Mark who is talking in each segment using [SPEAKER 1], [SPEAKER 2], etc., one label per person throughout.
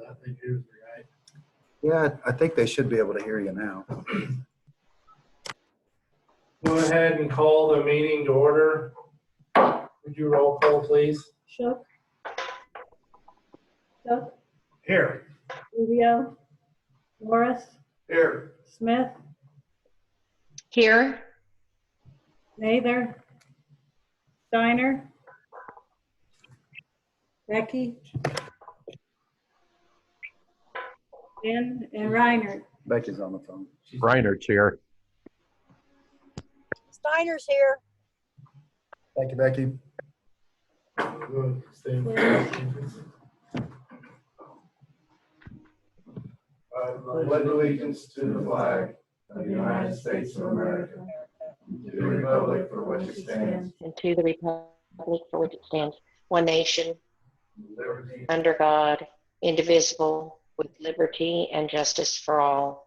[SPEAKER 1] I think yours are right.
[SPEAKER 2] Yeah, I think they should be able to hear you now.
[SPEAKER 1] Go ahead and call the meeting to order. Would you roll call, please?
[SPEAKER 3] Shook. Shook,
[SPEAKER 1] Here.
[SPEAKER 3] Rubio, Morris,
[SPEAKER 1] Here.
[SPEAKER 3] Smith,
[SPEAKER 4] Here.
[SPEAKER 3] Mather, Steiner, Becky, Ben, and Reiner.
[SPEAKER 2] Becky's on the phone.
[SPEAKER 5] Reinert's here.
[SPEAKER 6] Steiner's here.
[SPEAKER 2] Thank you, Becky.
[SPEAKER 1] Good. Stand for
[SPEAKER 7] I pledge allegiance to the flag of the United States of America, and to the republic for which it stands,
[SPEAKER 4] And to the republic for which it stands, one nation,
[SPEAKER 7] liberty.
[SPEAKER 4] under God, indivisible, with liberty and justice for all.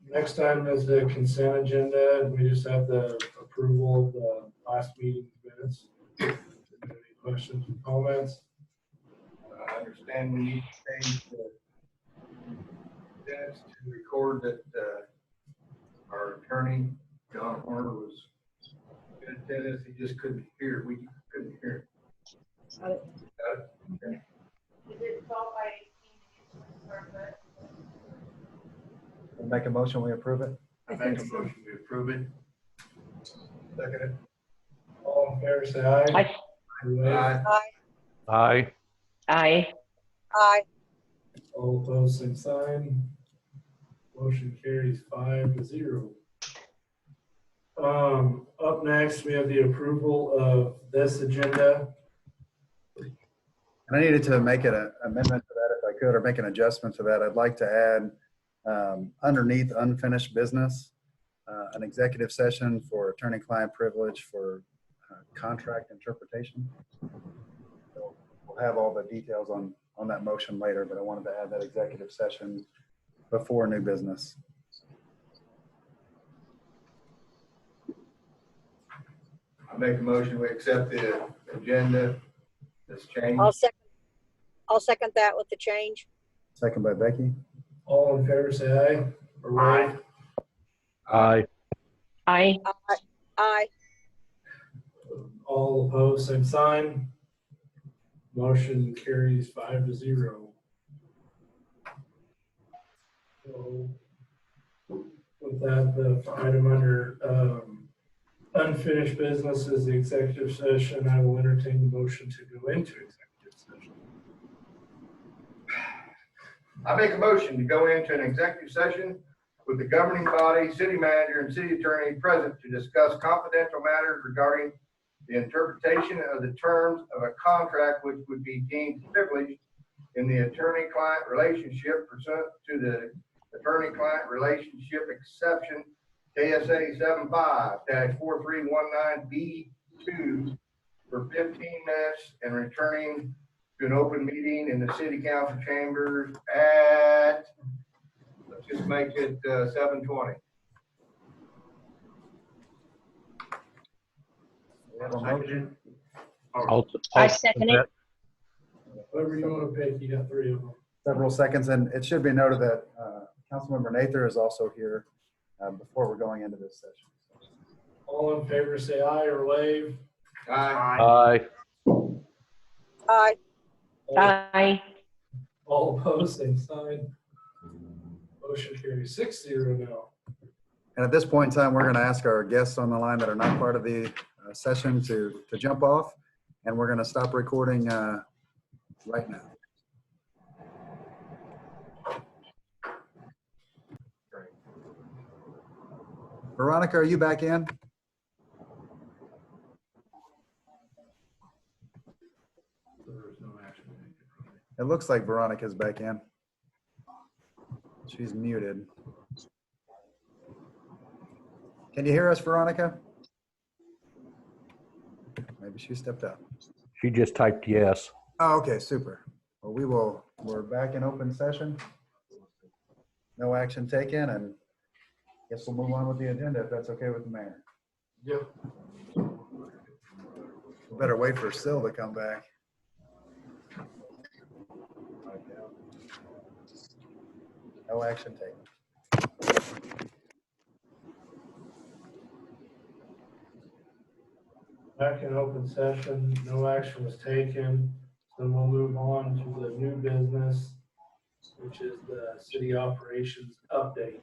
[SPEAKER 1] Next item is the consent agenda. We just have the approval of the last meeting's minutes. Any questions or comments?
[SPEAKER 7] I understand we need to change the minutes to record that our attorney, John Horner, was in attendance. He just couldn't hear. We couldn't hear.
[SPEAKER 3] Got it.
[SPEAKER 7] Got it? Okay.
[SPEAKER 2] We'll make a motion, we approve it.
[SPEAKER 7] I make a motion to approve it. Second it.
[SPEAKER 1] All in favor, say aye.
[SPEAKER 4] Aye.
[SPEAKER 7] Aye.
[SPEAKER 5] Aye.
[SPEAKER 4] Aye.
[SPEAKER 6] Aye.
[SPEAKER 1] All opposed, same sign. Motion carries 5-0. Up next, we have the approval of this agenda.
[SPEAKER 2] And I needed to make an amendment to that if I could, or make an adjustment to that. I'd like to add underneath unfinished business, an executive session for attorney-client privilege for contract interpretation. So we'll have all the details on that motion later, but I wanted to add that executive session before new business.
[SPEAKER 7] I make a motion, we accept the agenda that's changed.
[SPEAKER 6] I'll second that with the change.
[SPEAKER 2] Second by Becky.
[SPEAKER 1] All in favor, say aye. Or wave.
[SPEAKER 5] Aye.
[SPEAKER 4] Aye.
[SPEAKER 6] Aye.
[SPEAKER 1] All opposed, same sign. Motion carries 5-0. So with that, the item under unfinished business is the executive session. I will entertain the motion to go into executive session.
[SPEAKER 7] I make a motion to go into an executive session with the governing body, city manager, and city attorney present to discuss confidential matters regarding the interpretation of the terms of a contract which would be deemed privileged in the attorney-client relationship pursuant to the attorney-client relationship exception KSA 75-4319B2 for 15 minutes and returning to an open meeting in the city council chambers at, let's just make it 7:20.
[SPEAKER 4] I second it.
[SPEAKER 1] Whatever you want to pick, you got 3 of them.
[SPEAKER 2] Several seconds, and it should be noted that Councilmember Nather is also here before we're going into this session.
[SPEAKER 1] All in favor, say aye or wave.
[SPEAKER 7] Aye.
[SPEAKER 5] Aye.
[SPEAKER 6] Aye.
[SPEAKER 4] Aye.
[SPEAKER 1] All opposed, same sign. Motion carries 6-0 now.
[SPEAKER 2] And at this point in time, we're going to ask our guests on the line that are not part of the session to jump off, and we're going to stop recording right now. Veronica, are you back in?
[SPEAKER 1] There is no action.
[SPEAKER 2] It looks like Veronica's back in. She's muted. Can you hear us, Veronica? Maybe she stepped out.
[SPEAKER 5] She just typed yes.
[SPEAKER 2] Oh, okay, super. Well, we're back in open session. No action taken, and guess we'll move on with the agenda if that's okay with the mayor.
[SPEAKER 1] Yep.
[SPEAKER 2] Better wait for Sil to come back. No action taken.
[SPEAKER 1] Back in open session, no action was taken. Then we'll move on to the new business, which is the city operations update.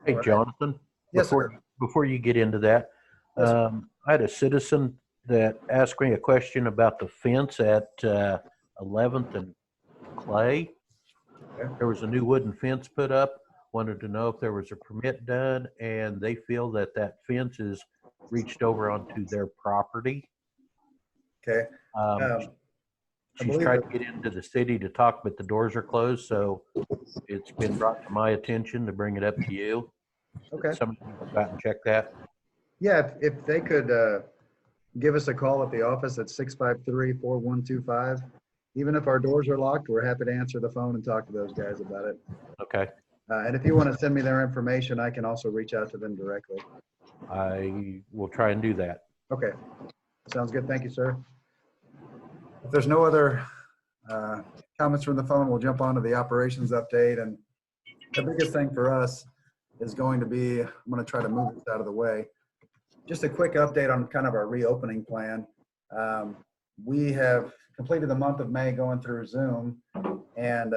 [SPEAKER 5] Hey,
[SPEAKER 2] All right.
[SPEAKER 5] Jonathan,
[SPEAKER 2] Yes, sir.
[SPEAKER 5] before you get into that,
[SPEAKER 2] Yes, sir.
[SPEAKER 5] I had a citizen that asked me a question about the fence at 11th and Clay.
[SPEAKER 2] Okay.
[SPEAKER 5] There was a new wooden fence put up, wanted to know if there was a permit done, and they feel that that fence is reached over onto their property.
[SPEAKER 2] Okay.
[SPEAKER 5] Um,
[SPEAKER 2] I
[SPEAKER 5] She's
[SPEAKER 2] believe
[SPEAKER 5] tried
[SPEAKER 2] that-
[SPEAKER 5] to get into the city to talk, but the doors are closed, so it's been brought to my attention to bring it up to you.
[SPEAKER 2] Okay.
[SPEAKER 5] Somebody can go out and check that.
[SPEAKER 2] Yeah, if they could give us a call at the office at 653-4125. Even if our doors are locked, we're happy to answer the phone and talk to those guys about it.
[SPEAKER 5] Okay.
[SPEAKER 2] And if you want to send me their information, I can also reach out to them directly.
[SPEAKER 5] I will try and do that.
[SPEAKER 2] Okay. Sounds good. Thank you, sir. If there's no other comments from the phone, we'll jump on to the operations update. And the biggest thing for us is going to be, I'm going to try to move this out of the way. Just a quick update on kind of our reopening plan. We have completed the month of May going through Zoom. And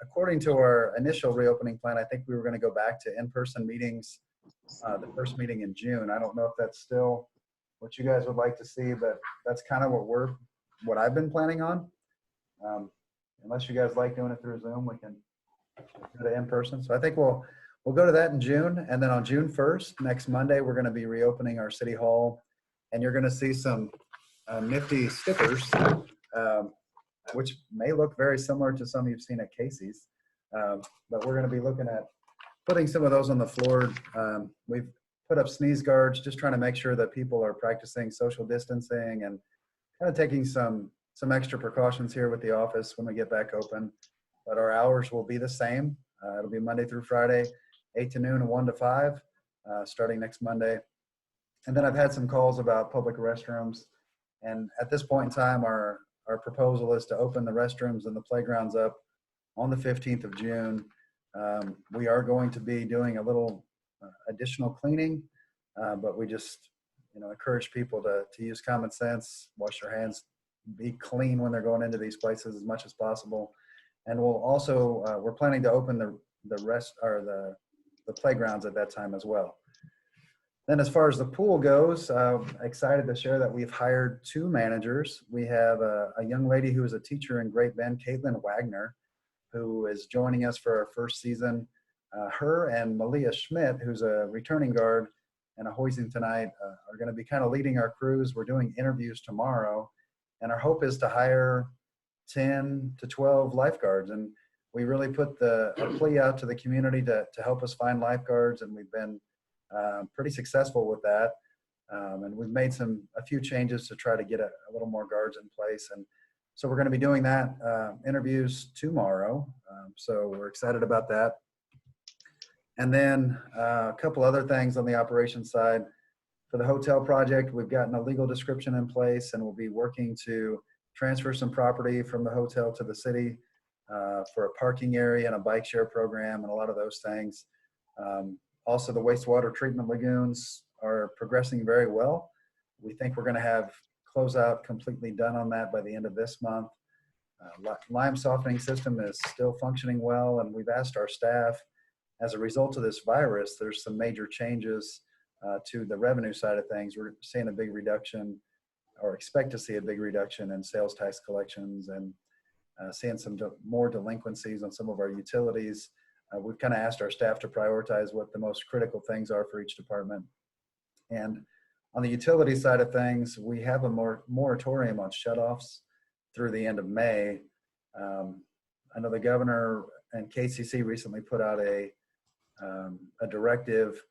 [SPEAKER 2] according to our initial reopening plan, I think we were going to go back to in-person meetings, the first meeting in June. I don't know if that's still what you guys would like to see, but that's kind of what I've been planning on. Unless you guys like doing it through Zoom, we can do it in person. So I think we'll go to that in June. And then on June 1st, next Monday, we're going to be reopening our city hall. And you're going to see some nifty stickers, which may look very similar to some you've seen at Casey's. But we're going to be looking at putting some of those on the floor. We've put up sneeze guards, just trying to make sure that people are practicing social distancing and kind of taking some extra precautions here with the office when we get back open. But our hours will be the same. It'll be Monday through Friday, 8 to noon and 1 to 5, starting next Monday. And then I've had some calls about public restrooms. And at this point in time, our proposal is to open the restrooms and the playgrounds up on the 15th of June. We are going to be doing a little additional cleaning, but we just encourage people to use common sense, wash their hands, be clean when they're going into these places as much as possible. And we'll also we're planning to open the playgrounds at that time as well. Then as far as the pool goes, excited to share that we've hired 2 managers. We have a young lady who is a teacher in Great Bend, Caitlin Wagner, who is joining us for our first season. Her and Malia Schmidt, who's a returning guard and a hoisting tonight, are going to be kind of leading our crews. We're doing interviews tomorrow, and our hope is to hire 10 to 12 lifeguards. And we really put a plea out to the community to help us find lifeguards, and we've been pretty successful with that. And we've made a few changes to try to get a little more guards in place. And so we're going to be doing that interviews tomorrow. So we're excited about that. And then a couple other things on the operations side. For the hotel project, we've gotten a legal description in place, and we'll be working to transfer some property from the hotel to the city for a parking area and a bike share program and a lot of those things. Also, the wastewater treatment lagoons are progressing very well. We think we're going to have closeout completely done on that by the end of this month. Lime softening system is still functioning well, and we've asked our staff, as a result of this virus, there's some major changes to the revenue side of things. We're seeing a big reduction, or expect to see a big reduction in sales tax collections, and seeing some more delinquencies on some of our utilities. We've kind of asked our staff to prioritize what the most critical things are for each department. And on the utility side of things, we have a moratorium on shutoffs through the end of May. I know the governor and KCC recently put out a directive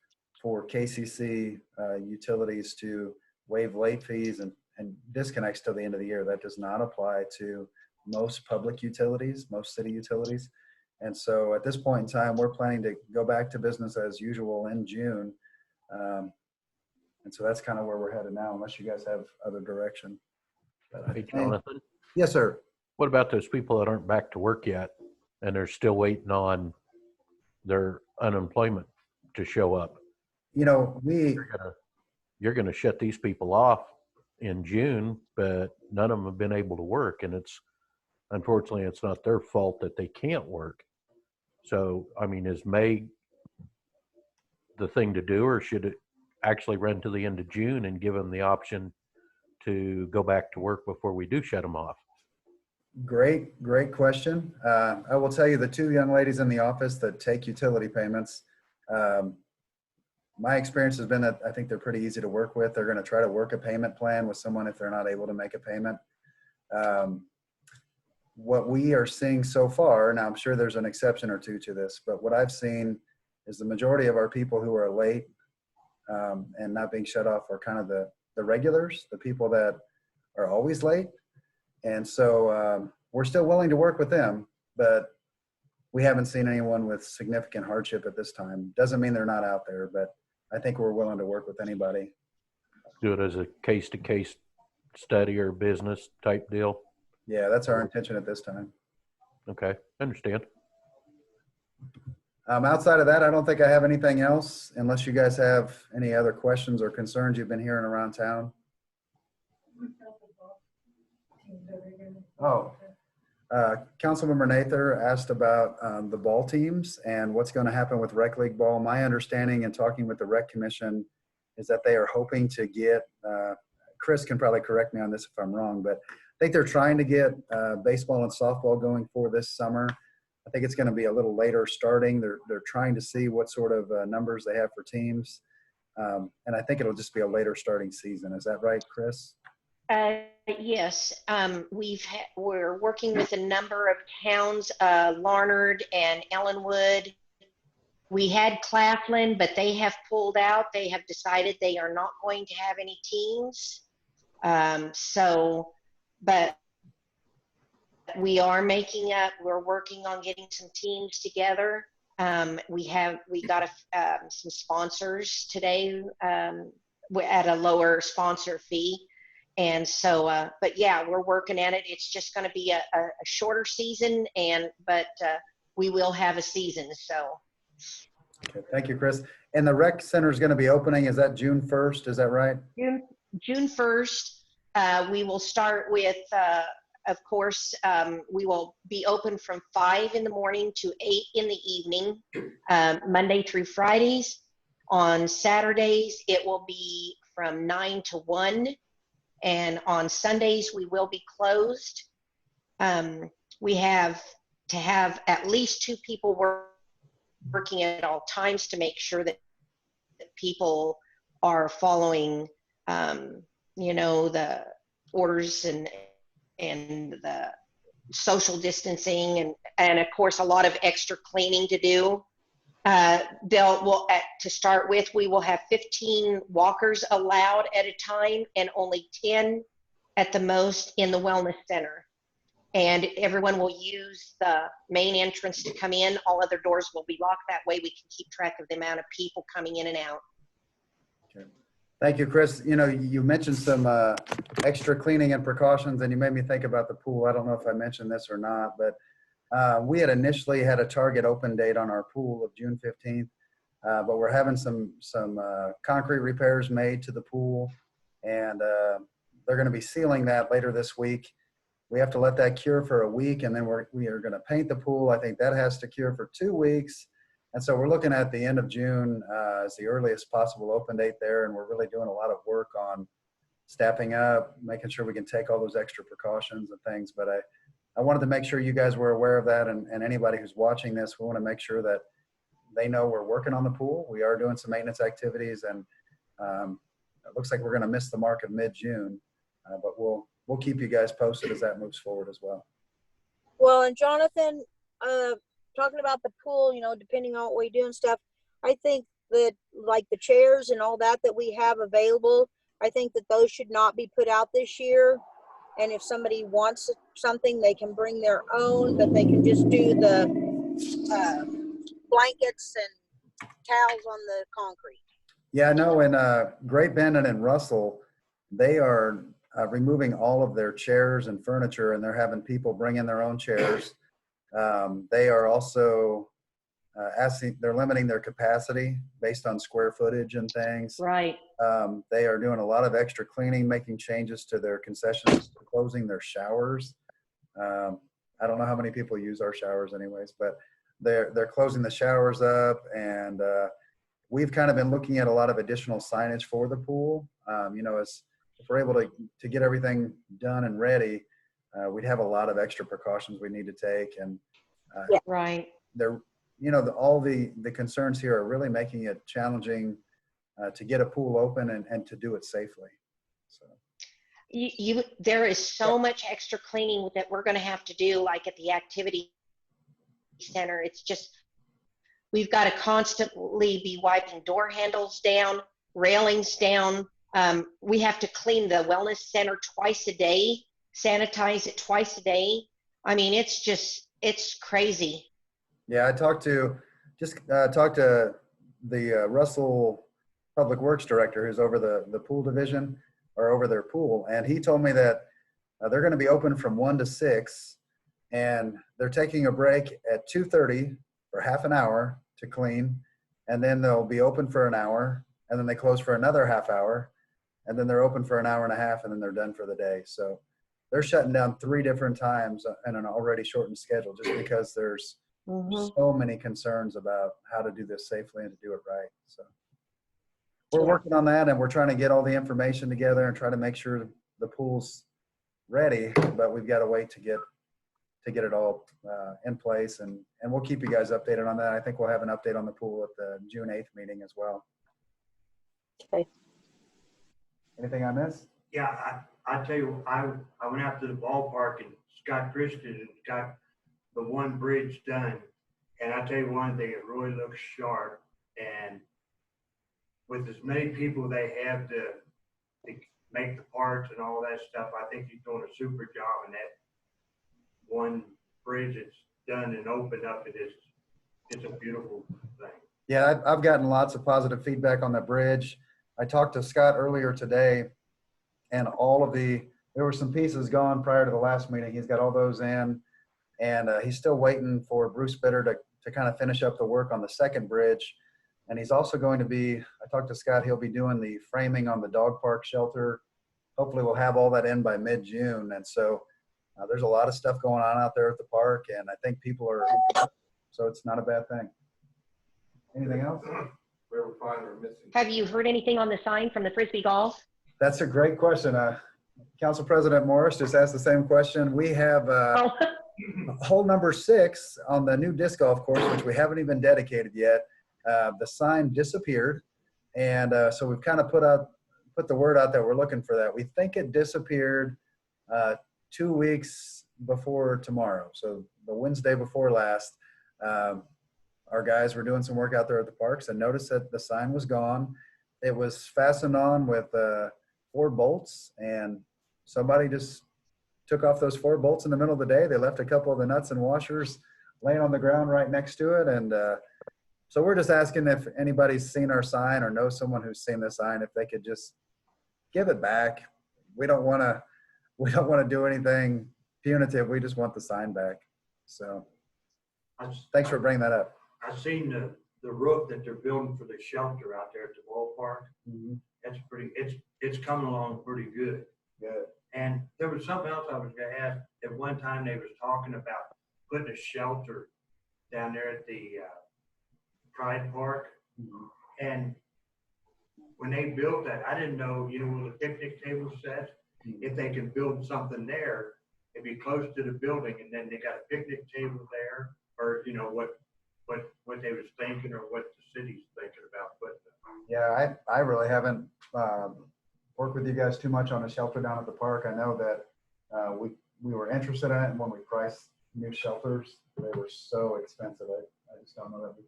[SPEAKER 2] for KCC utilities to waive late fees and disconnects till the end of the year. That does not apply to most public utilities, most city utilities. And so at this point in time, we're planning to go back to business as usual in June. And so that's kind of where we're headed now, unless you guys have other direction.
[SPEAKER 5] Hey, Jonathan,
[SPEAKER 2] Yes, sir.
[SPEAKER 5] what about those people that aren't back to work yet and they're still waiting on their unemployment to show up?
[SPEAKER 2] You know,
[SPEAKER 5] You're gonna shut these people off in June, but none of them have been able to work, and unfortunately it's not their fault that they can't work. So, I mean, is May the thing to do, or should it actually run to the end of June and give them the option to go back to work before we do shut them off?
[SPEAKER 2] great question. I will tell you, the two young ladies in the office that take utility payments, my experience has been that I think they're pretty easy to work with. They're going to try to work a payment plan with someone if they're not able to make a payment. What we are seeing so far, now I'm sure there's an exception or two to this, but what I've seen is the majority of our people who are late and not being shut off are kind of the regulars, the people that are always late. And so we're still willing to work with them, but we haven't seen anyone with significant hardship at this time. Doesn't mean they're not out there, but I think we're willing to work with anybody.
[SPEAKER 5] Do it as a case-to-case study or business type deal?
[SPEAKER 2] Yeah, that's our intention at this time.
[SPEAKER 5] Okay, understand.
[SPEAKER 2] Outside of that, I don't think I have anything else, unless you guys have any other questions or concerns you've been hearing around town. Oh, Councilmember Nather asked about the ball teams and what's going to happen with rec league ball. My understanding in talking with the rec commission is that they are hoping to get, Chris can probably correct me on this if I'm wrong, but I think they're trying to get baseball and softball going for this summer. I think it's going to be a little later starting. They're trying to see what sort of numbers they have for teams. And I think it'll just be a later starting season. Is that right, Chris?
[SPEAKER 4] Yes, we're working with a number of towns, Larnard and Ellenwood. We had Claflin, but they have pulled out. They have decided they are not going to have any teams. But we are we're working on getting some teams together. We got some sponsors today at a lower sponsor fee. And so, but yeah, we're working at it. It's just going to be a shorter season, but we will have a season. So.
[SPEAKER 2] Okay, thank you, Chris. And the rec center is going to be opening. Is that June 1st? Is that right?
[SPEAKER 4] June 1st. We will start with, of course, we will be open from 5 in the morning to 8 in the evening, Monday through Fridays. On Saturdays, it will be from 9 to 1. And on Sundays, we will be closed. We have to have at least 2 people working at all times to make sure that people are following, the orders and the social distancing and of course, a lot of extra cleaning to do. To start with, we will have 15 walkers allowed at a time and only 10 at the most in the wellness center. And everyone will use the main entrance to come in. All other doors will be locked. That way we can keep track of the amount of people coming in and out.
[SPEAKER 2] Okay. Thank you, Chris. You know, you mentioned some extra cleaning and precautions, and you made me think about the pool. I don't know if I mentioned this or not, but we had initially had a target open date on our pool of June 15th, but we're having some concrete repairs made to the pool, and they're going to be sealing that later this week. We have to let that cure for a week, and then we are going to paint the pool. I think that has to cure for 2 weeks. And so we're looking at the end of June as the earliest possible open date there, and we're really doing a lot of work on staffing up, making sure we can take all those extra precautions and things. But I wanted to make sure you guys were aware of that, and anybody who's watching this, we want to make sure that they know we're working on the pool. We are doing some maintenance activities, and it looks like we're going to miss the mark of mid-June, but we'll keep you guys posted as that moves forward as well.
[SPEAKER 6] Well, and Jonathan, talking about the pool, depending on what we do and stuff, I think that like the chairs and all that we have available, I think that those should not be put out this year. And if somebody wants something, they can bring their own, but they can just do the blankets and towels on the concrete.
[SPEAKER 2] Yeah, no, and Great Bend and Russell, they are removing all of their chairs and furniture, and they're having people bring in their own chairs. They are also they're limiting their capacity based on square footage and things.
[SPEAKER 4] Right.
[SPEAKER 2] They are doing a lot of extra cleaning, making changes to their concessions, closing their showers. I don't know how many people use our showers anyways, but they're closing the showers up, and we've kind of been looking at a lot of additional signage for the pool. As if we're able to get everything done and ready, we'd have a lot of extra precautions we need to take. And
[SPEAKER 4] Right.
[SPEAKER 2] all the concerns here are really making it challenging to get a pool open and to do it safely. So.
[SPEAKER 4] There is so much extra cleaning that we're going to have to do, like at the activity center. It's just, we've got to constantly be wiping door handles down, railings down. We have to clean the wellness center twice a day, sanitize it twice a day. I mean, it's crazy.
[SPEAKER 2] Yeah, I talked to the Russell Public Works Director, who's over the pool division, or over their pool, and he told me that they're going to be open from 1 to 6, and they're taking a break at 2:30 for half an hour to clean, and then they'll be open for an hour, and then they close for another half hour, and then they're open for an hour and a half, and then they're done for the day. So they're shutting down 3 different times in an already shortened schedule, just because there's so many concerns about how to do this safely and to do it right. So we're working on that, and we're trying to get all the information together and try to make sure the pool's ready, but we've got to wait to get it all in place, and we'll keep you guys updated on that. I think we'll have an update on the pool at the June 8th meeting as well.
[SPEAKER 6] Okay.
[SPEAKER 2] Anything I missed?
[SPEAKER 8] Yeah, I tell you, I went out to the ballpark, and Scott Christian got the one bridge done. And I tell you one thing, it really looks sharp. And with as many people they have to make the parts and all that stuff, I think he's doing a super job. And that one bridge that's done and opened up, it's a beautiful thing.
[SPEAKER 2] Yeah, I've gotten lots of positive feedback on that bridge. I talked to Scott earlier today, and there were some pieces gone prior to the last meeting. He's got all those in, and he's still waiting for Bruce Bitter to kind of finish up the work on the second bridge. And he's also going to be, I talked to Scott, he'll be doing the framing on the dog park shelter. Hopefully we'll have all that in by mid-June. And so there's a lot of stuff going on out there at the park, and I think people are, so it's not a bad thing. Anything else?
[SPEAKER 7] Where we find we're missing.
[SPEAKER 4] Have you heard anything on the sign from the Frisbee Golf?
[SPEAKER 2] That's a great question. Council President Morris just asked the same question. We have hole number 6 on the new disc golf course, which we haven't even dedicated yet. The sign disappeared, and so we've kind of put the word out that we're looking for that. We think it disappeared 2 weeks before tomorrow, so the Wednesday before last. Our guys were doing some work out there at the parks and noticed that the sign was gone. It was fastened on with 4 bolts, and somebody just took off those 4 bolts in the middle of the day. They left a couple of the nuts and washers laying on the ground right next to it. And so we're just asking if anybody's seen our sign or knows someone who's seen the sign, if they could just give it back. We don't want to do anything punitive. We just want the sign back. So thanks for bringing that up.
[SPEAKER 8] I've seen the roof that they're building for the shelter out there at the ballpark. That's it's coming along pretty good.
[SPEAKER 2] Good.
[SPEAKER 8] And there was something else I was going to ask. At one time they was talking about putting a shelter down there at the Pride Park. And when they built that, I didn't know, where the picnic table sets, if they could build something there, it'd be close to the building, and then they got a picnic table there, or what they was thinking, or what the city's thinking about putting.
[SPEAKER 2] Yeah, I really haven't worked with you guys too much on a shelter down at the park. I know that we were interested in it, and when we priced new shelters, they were so expensive. I just don't know that we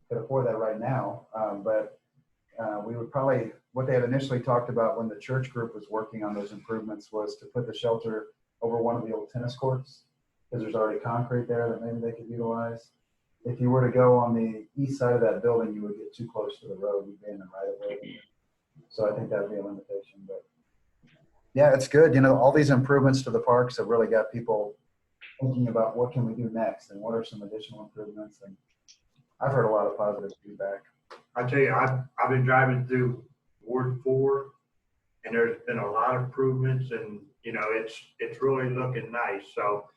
[SPEAKER 2] could afford that right now. But we would probably, what they had initially talked about when the church group was working on those improvements was to put the shelter over one of the old tennis courts, because there's already concrete there that maybe they could utilize. If you were to go on the east side of that building, you would get too close to the road. You'd be in the right of way. So I think that would be a limitation. But Yeah, it's good. You know, all these improvements to the parks have really got people thinking about what can we do next and what are some additional improvements. And I've heard a lot of positive feedback.
[SPEAKER 8] I tell you, I've been driving through Ward 4, and there's been a lot of improvements, and, you know, it's really looking nice. So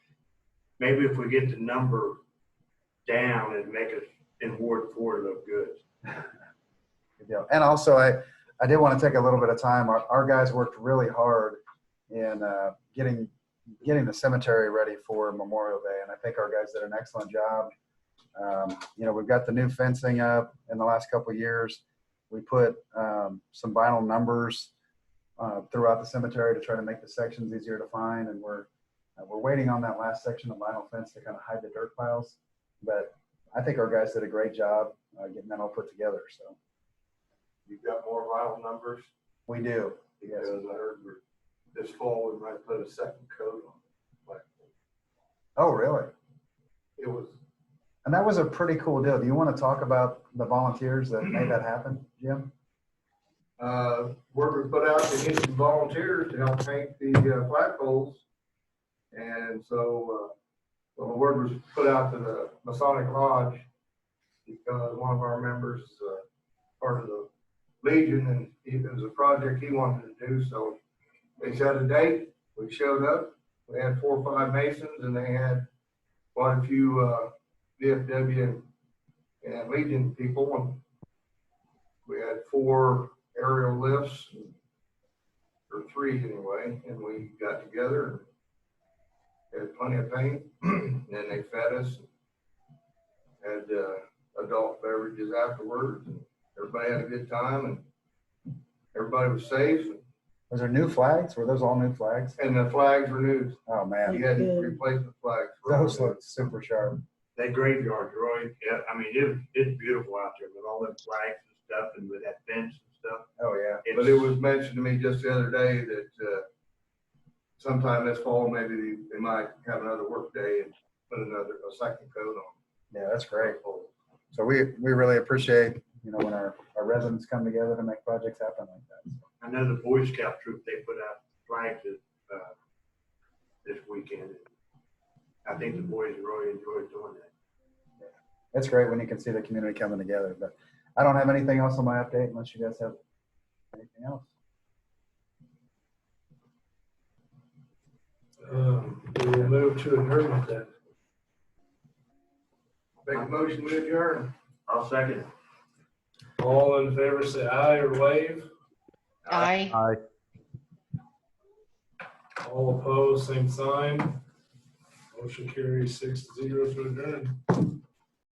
[SPEAKER 8] maybe if we get the number down and make it in Ward 4 look good.
[SPEAKER 2] Good deal. And also, I did want to take a little bit of time. Our guys worked really hard in getting the cemetery ready for Memorial Day, and I think our guys did an excellent job. You know, we've got the new fencing up in the last couple of years. We put some vinyl numbers throughout the cemetery to try to make the sections easier to find, and we're waiting on that last section of vinyl fence to kind of hide the dirt piles. But I think our guys did a great job getting that all put together. So
[SPEAKER 7] You've got more vinyl numbers?
[SPEAKER 2] we do. Yes.
[SPEAKER 7] Because I heard this fall we might put a second coat on.
[SPEAKER 2] Oh, really?
[SPEAKER 7] It was,
[SPEAKER 2] And that was a pretty cool deal. Do you want to talk about the volunteers that made that happen, Jim?
[SPEAKER 7] word was put out to need some volunteers to help paint the flagpoles. And so, well, the word was put out to the Masonic Lodge because one of our members is part of the Legion, and it was a project he wanted to do. So they set a date. We showed up. We had 4 or 5 masons, and they had quite a few VFW and Legion people. And we had 4 aerial lifts, or 3 anyway, and we got together and had plenty of paint. And then they fed us, had adult beverages afterwards, and everybody had a good time, and everybody was safe.
[SPEAKER 2] Was there new flags? Were those all new flags?
[SPEAKER 7] And the flags were new.
[SPEAKER 2] Oh, man.
[SPEAKER 7] You had replacement flags.
[SPEAKER 2] Those look super sharp.
[SPEAKER 8] That graveyard, Roy, yeah, I mean, it's beautiful out there with all them flags and stuff and with that fence and stuff.
[SPEAKER 2] Oh, yeah.
[SPEAKER 7] But it was mentioned to me just the other day that sometime this fall, maybe they might have another work day and put a second coat on.
[SPEAKER 2] Yeah, that's great. So we really appreciate, you know, when our residents come together to make projects happen like that. So.
[SPEAKER 8] I know the Boy Scout troop, they put out flags this weekend. I think the boys really enjoyed doing that.
[SPEAKER 2] It's great when you can see the community coming together. But I don't have anything else on my update unless you guys have anything else.
[SPEAKER 1] We will move to adjournment then.
[SPEAKER 7] Make a motion to adjourn.
[SPEAKER 8] I'll second it.
[SPEAKER 1] All in favor, say aye or wave.
[SPEAKER 4] Aye.
[SPEAKER 5] Aye.
[SPEAKER 1] All opposed, same sign. Motion carries 6-0 to adjourn.